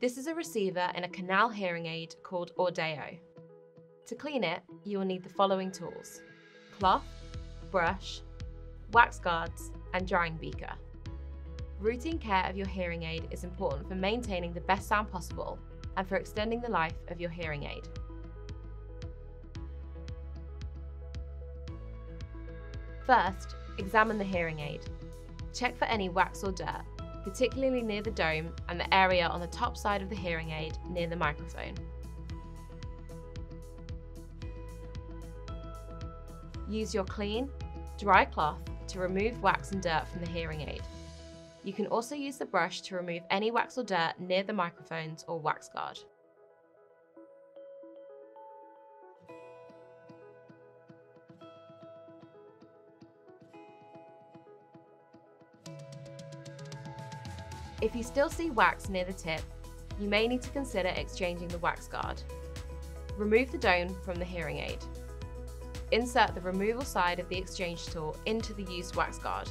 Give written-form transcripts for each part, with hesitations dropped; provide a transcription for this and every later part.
This is a receiver in a Canal hearing aid called Ordeo. To clean it, you will need the following tools: cloth, brush, wax guards, and drying beaker. Routine care of your hearing aid is important for maintaining the best sound possible and for extending the life of your hearing aid. First, examine the hearing aid. Check for any wax or dirt, particularly near the dome and the area on the top side of the hearing aid near the microphone. Use your clean, dry cloth to remove wax and dirt from the hearing aid. You can also use the brush to remove any wax or dirt near the microphones or wax guard. If you still see wax near the tip, you may need to consider exchanging the wax guard. Remove the dome from the hearing aid. Insert the removal side of the exchange tool into the used wax guard.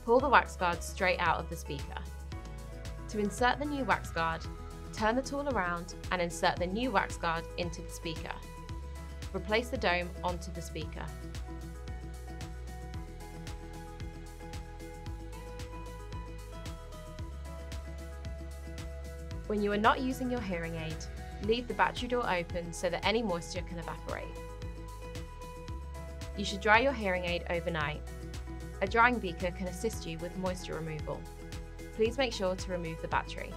Pull the wax guard straight out of the speaker. To insert the new wax guard, turn the tool around and insert the new wax guard into the speaker. Replace the dome onto the speaker. When you are not using your hearing aid, leave the battery door open so that any moisture can evaporate. You should dry your hearing aid overnight. A drying beaker can assist you with moisture removal. Please make sure to remove the battery.